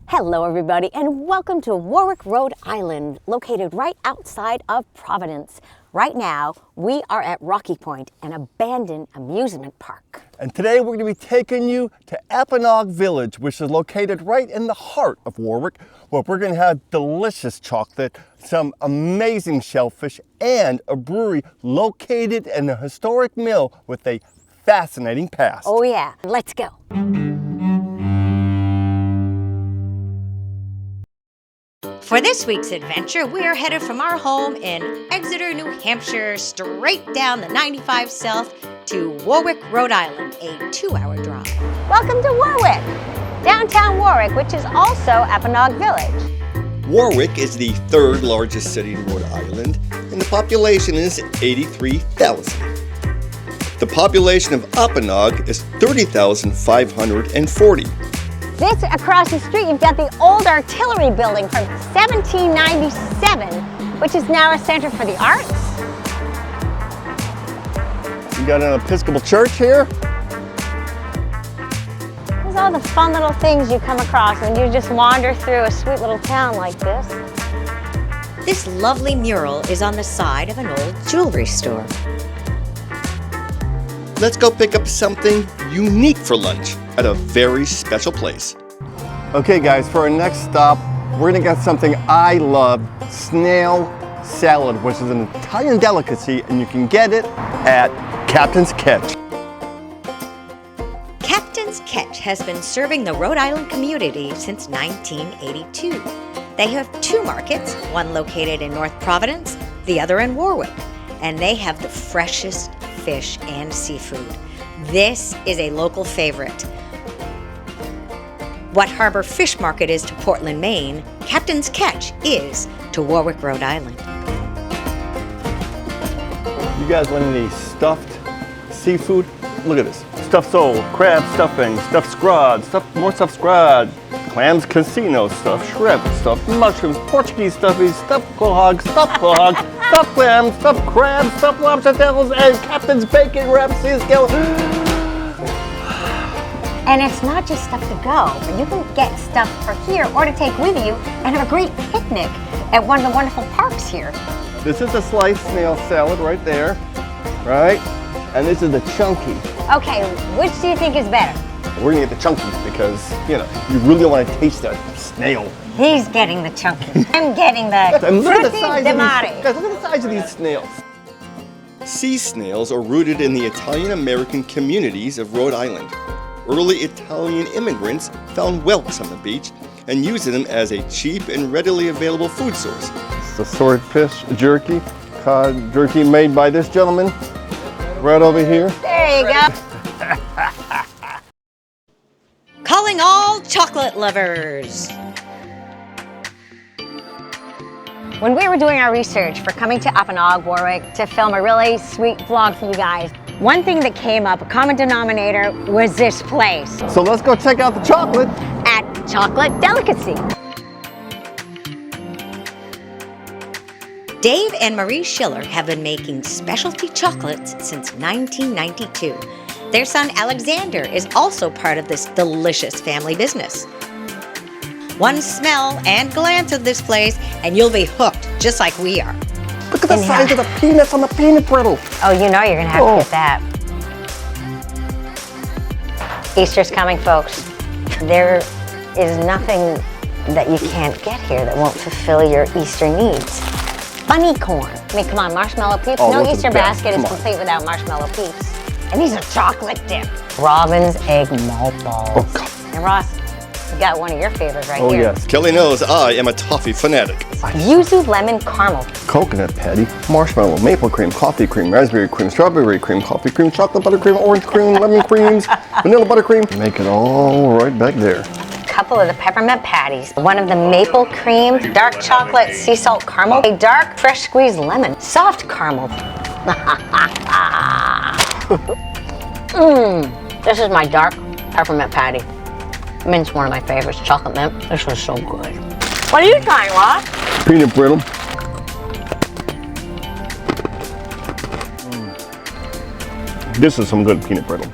Hello everybody and welcome to Warwick, Rhode Island, located right outside of Providence. Right now, we are at Rocky Point, an abandoned amusement park. And today we're going to be taking you to Apponaug Village, which is located right in the heart of Warwick, where we're going to have delicious chocolate, some amazing shellfish, and a brewery located in a historic mill with a fascinating past. Oh yeah, let's go. For this week's adventure, we are headed from our home in Exeter, New Hampshire, straight down the 95 South to Warwick, Rhode Island, a 2-hour drive. Welcome to Warwick, downtown Warwick, which is also Apponaug Village. Warwick is the third largest city in Rhode Island, and the population is 83,000. The population of Apponaug is 30,540. This across the street, you've got the old artillery building from 1797, which is now a center for the arts. You got an Episcopal church here. There's all the fun little things you come across when you just wander through a sweet little town like this. This lovely mural is on the side of an old jewelry store. Let's go pick up something unique for lunch at a very special place. Okay guys, for our next stop, we're gonna get something I love, snail salad, which is an Italian delicacy, and you can get it at Captain's Catch. Captain's Catch has been serving the Rhode Island community since 1982. They have 2 markets, one located in North Providence, the other in Warwick, and they have the freshest fish and seafood. This is a local favorite. What Harbor Fish Market is to Portland, Maine, Captain's Catch is to Warwick, Rhode Island. You guys want any stuffed seafood? Look at this. Stuffed sole, crab stuffing, stuffed scrod, more stuffed scrod, clams casino, stuffed shrimp, stuffed mushrooms, Portuguese stuffies, stuffed quahog, stuffed clams, stuffed crabs, stuffed lobster tails, and Captain's bacon wrapped sea scale. And it's not just stuff to go, but you can get stuff for here or to take with you and have a great picnic at one of the wonderful parks here. This is a sliced snail salad right there, right? And this is the chunky. Okay, which do you think is better? We're gonna get the chunky because, you know, you really want to taste that snail. He's getting the chunky. I'm getting the And look at the frutti size di of mare. these, guys, look at the size of these snails. Sea snails are rooted in the Italian-American communities of Rhode Island. Early Italian immigrants found whelks on the beach and used them as a cheap and readily available food source. It's the swordfish jerky, cod jerky made by this gentleman right over here. There you go. Calling all chocolate lovers. When we were doing our research for coming to Apponaug, Warwick, to film a really sweet vlog for you guys, one thing that came up, a common denominator, was this place. So let's go check out the chocolate. At Chocolate Delicacy. Dave and Marie Schiller have been making specialty chocolates since 1992. Their son Alexander is also part of this delicious family business. One smell and glance of this place and you'll be hooked just like we are. Look at the size of the peanuts on the peanut brittle. Oh, you know you're gonna have to get that. Easter's coming, folks. There is nothing that you can't get here that won't fulfill your Easter needs. Bunny corn. I mean, come on, marshmallow peeps. Oh, No those are Easter the best. basket is Come on. complete without marshmallow peeps. And these are chocolate dip. Robin's egg malt balls. Oh, God. And Ross, you got one of your favorites right Oh, here. yes. Kelly knows I am a toffee fanatic. Yuzu lemon caramel. Coconut patty, marshmallow, maple cream, coffee cream, raspberry cream, strawberry cream, coffee cream, chocolate buttercream, orange cream, lemon creams, vanilla buttercream. Make it all right back there. A couple of the peppermint patties. One of the maple cream, dark chocolate sea salt caramel, a dark fresh squeezed lemon, soft caramel. This is my dark peppermint patty. Mint's one of my favorites, chocolate mint. This was so good. What are you trying, Ross? Peanut brittle. This is some good peanut brittle.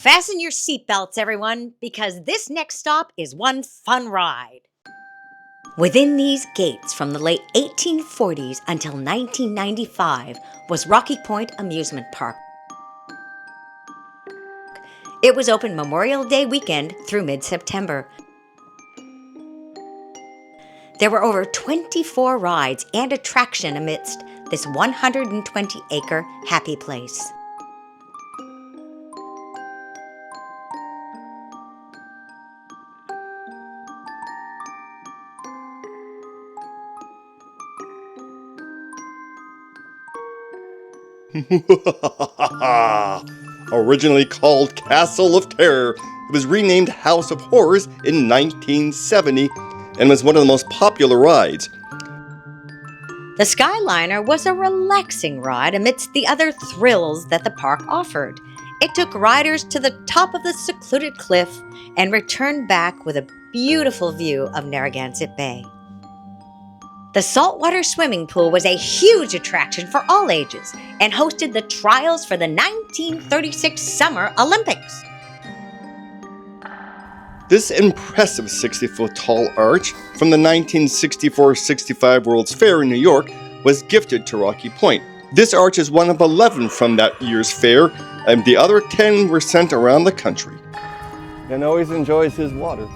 Fasten your seatbelts, everyone, because this next stop is one fun ride. Within these gates from the late 1840s until 1995 was Rocky Point Amusement Park. It was open Memorial Day weekend through mid-September. There were over 24 rides and attraction amidst this 120-acre happy place. Originally called Castle of Terror, it was renamed House of Horrors in 1970 and was one of the most popular rides. The Skyliner was a relaxing ride amidst the other thrills that the park offered. It took riders to the top of the secluded cliff and returned back with a beautiful view of Narragansett Bay. The saltwater swimming pool was a huge attraction for all ages and hosted the trials for the 1936 Summer Olympics. This impressive 60-foot tall arch from the 1964-65 World's Fair in New York was gifted to Rocky Point. This arch is one of 11 from that year's fair, and the other 10 were sent around the country. And always enjoys his water.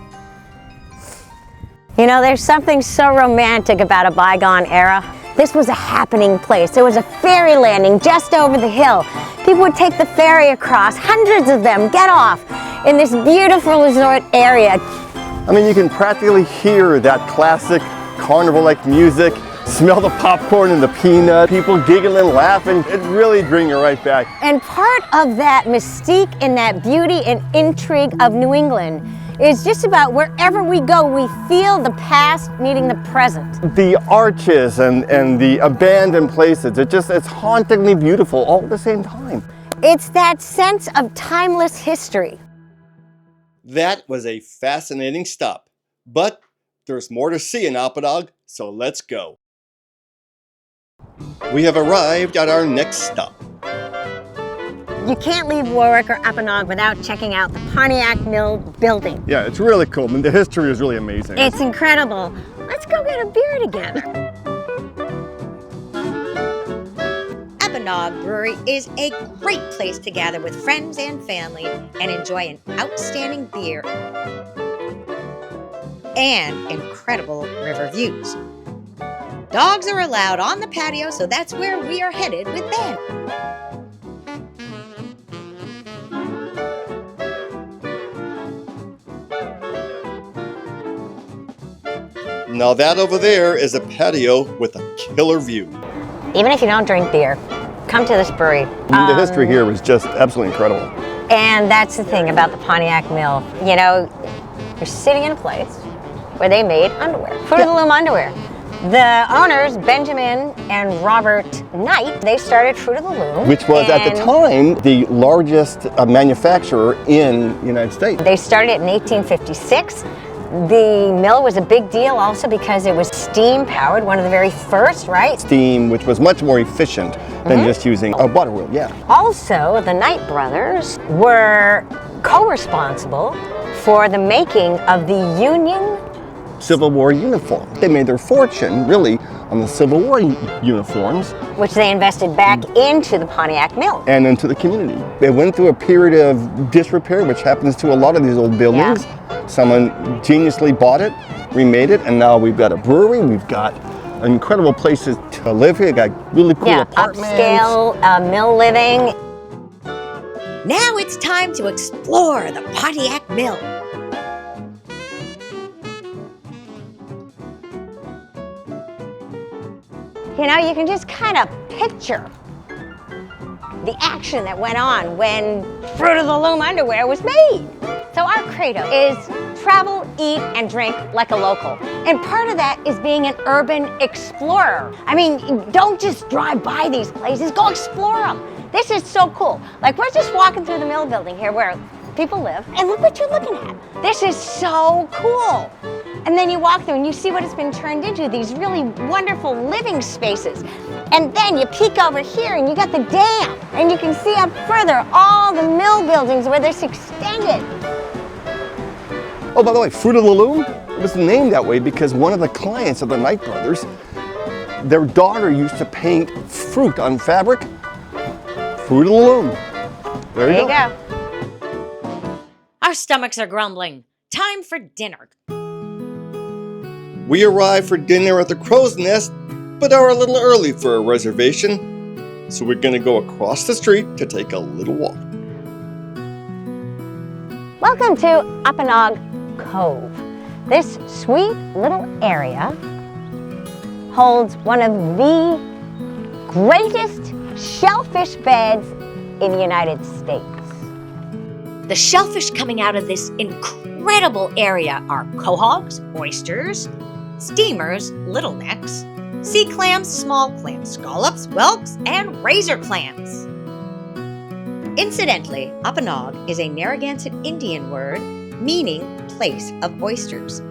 You know, there's something so romantic about a bygone era. This was a happening place. There was a ferry landing just over the hill. People would take the ferry across, hundreds of them get off in this beautiful resort area. I mean, you can practically hear that classic carnival-like music, smell the popcorn and the peanut, people giggling, laughing. It really brings you right back. And part of that mystique and that beauty and intrigue of New England is just about wherever we go, we feel the past meeting the present. The arches and the abandoned places, it's hauntingly beautiful all at the same time. It's that sense of timeless history. That was a fascinating stop, but there's more to see in Apponaug, so let's go. We have arrived at our next stop. You can't leave Warwick or Apponaug without checking out the Pontiac Mills building. Yeah, it's really cool. I mean, the history is really amazing. It's incredible. Let's go get a beer together. Apponaug Brewery is a great place to gather with friends and family and enjoy an outstanding beer and incredible river views. Dogs are allowed on the patio, so that's where we are headed with Ben. Now that over there is a patio with a killer view. Even if you don't drink beer, come to this brewery. The history here was just absolutely incredible. And that's the thing about the Pontiac Mill. You know, you're sitting in a place where they made underwear, Fruit of the Loom underwear. The owners, Benjamin and Robert Knight, they started Fruit of the Loom. Which was at the time the largest manufacturer in the United States. They started it in 1856. The mill was a big deal also because it was steam powered, one of the very first, right? Steam, which was much more efficient than just using a water wheel, yeah. Also, the Knight brothers were co-responsible for the making of the Union Civil War uniform. They made their fortune, really, on the Civil War uniforms. Which they invested back into the Pontiac Mill. And into the community. They went through a period of disrepair, which happens to a lot of these old buildings. Yeah. Someone geniusly bought it, remade it, and now we've got a brewery, we've got incredible places to live here, we've got really cool apartments. Upscale mill living. Now it's time to explore the Pontiac Mill. You know, you can just kind of picture the action that went on when Fruit of the Loom underwear was made. So our credo is travel, eat, and drink like a local. And part of that is being an urban explorer. I mean, don't just drive by these places, go explore them. This is so cool. Like, we're just walking through the mill building here where people live, and look what you're looking at. This is so cool. And then you walk through and you see what it's been turned into, these really wonderful living spaces. And then you peek over here and you got the dam. And you can see up further all the mill buildings where this extended. Oh, by the way, Fruit of the Loom, it was named that way because one of the clients of the Knight brothers, their daughter used to paint fruit on fabric. Fruit of the Loom. There you go. Our stomachs are grumbling. Time for dinner. We arrived for dinner at the Crow's Nest, but are a little early for a reservation, so we're gonna go across the street to take a little walk. Welcome to Apponaug Cove. This sweet little area holds one of the greatest shellfish beds in the United States. The shellfish coming out of this incredible area are quahogs, oysters, steamers, little necks, sea clams, small clams, scallops, whelks, and razor clams. Incidentally, Apponaug is a Narragansett Indian word meaning place of oysters.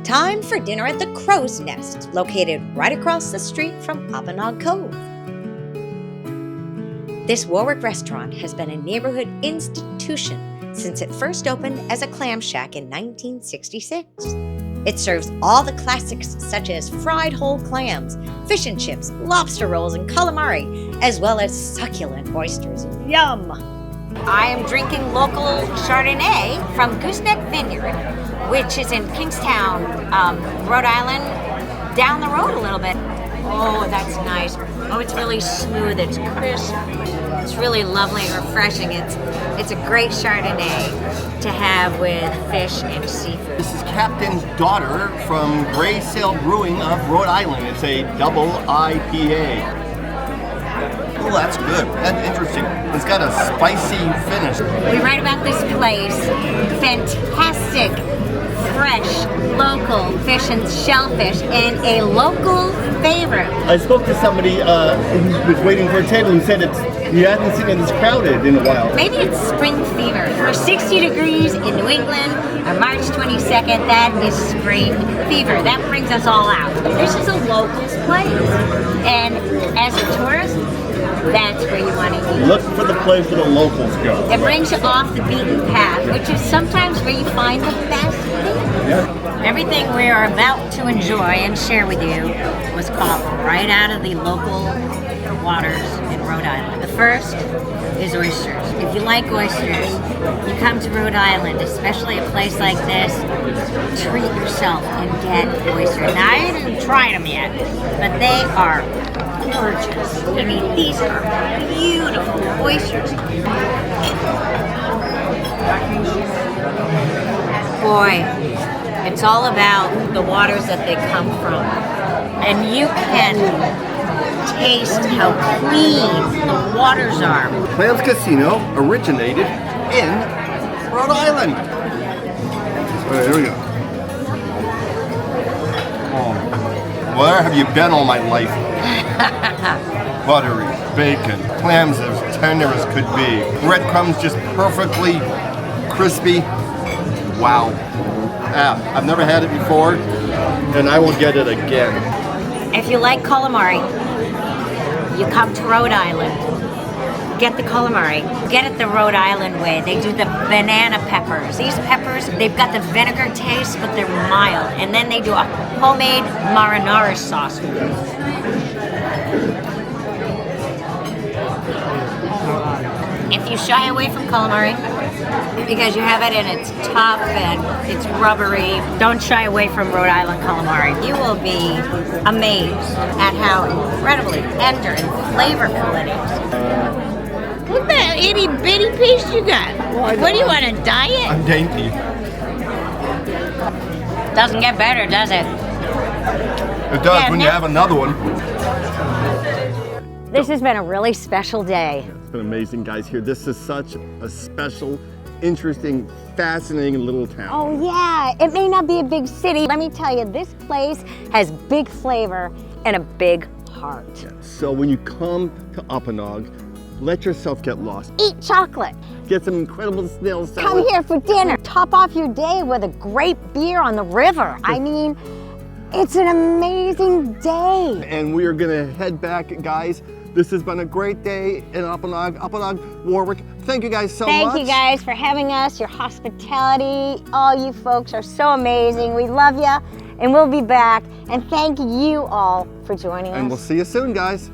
Time for dinner at the Crow's Nest, located right across the street from Apponaug Cove. This Warwick restaurant has been a neighborhood institution since it first opened as a clam shack in 1966. It serves all the classics such as fried whole clams, fish and chips, lobster rolls, and calamari, as well as succulent oysters. Yum! I am drinking local Chardonnay from Gooseneck Vineyard, which is in Kingstown, Rhode Island, down the road a little bit. Oh, that's nice. Oh, it's really smooth, it's crisp. It's really lovely and refreshing. It's a great Chardonnay to have with fish and seafood. This is Captain's Daughter from Gray Sail Brewing of Rhode Island. It's a double IPA. Oh, that's good. That's interesting. It's got a spicy finish. We write about this place. Fantastic, fresh, local fish and shellfish, and a local favorite. I spoke to somebody who was waiting for a table who said he hasn't seen it this crowded in a while. Maybe it's spring fever. We're 60 degrees in New England on March 22nd. That is spring fever. That brings us all out. This is a locals place. And as a tourist, that's where you want to eat. Look for the place where the locals go. It brings you off the beaten path, which is sometimes where you find the best things. Yeah. Everything we are about to enjoy and share with you was caught right out of the local waters in Rhode Island. The first is oysters. If you like oysters, you come to Rhode Island, especially a place like this, treat yourself and get oysters. Now, I didn't try them yet, but they are gorgeous. I mean, these are beautiful oysters. Boy, it's all about the waters that they come from. And you can taste how clean the waters are. Clams Casino originated in Rhode Island. All right, here we go. Oh, where have you been all my life? Buttery, bacon, clams as tender as could be, breadcrumbs just perfectly crispy. Wow. I've never had it before, and I will get it again. If you like calamari, you come to Rhode Island. Get the calamari. Get it the Rhode Island way. They do the banana peppers. These peppers, they've got the vinegar taste, but they're mild. And then they do a homemade marinara sauce. If you shy away from calamari, because you have it and it's tough and it's rubbery, don't shy away from Rhode Island calamari. You will be amazed at how incredibly tender and flavorful it is. Look at that itty bitty piece you got. What do you want, a diet? I'm dainty. Doesn't get better, does it? It does when you have another one. This has been a really special day. It's been amazing, guys, here. This is such a special, interesting, fascinating little town. Oh yeah, it may not be a big city. Let me tell you, this place has big flavor and a big heart. Yeah. So when you come to Apponaug, let yourself get lost. Eat chocolate. Get some incredible snail salad. Come here for dinner. top off your day with a great beer on the river. I mean, it's an amazing day. And we are gonna head back, guys. This has been a great day in Apponaug, Warwick. Thank you guys so much. Thank you guys for having us, your hospitality. All you folks are so amazing. We love you, and we'll be back. And thank you all for joining us. And we'll see you soon, guys.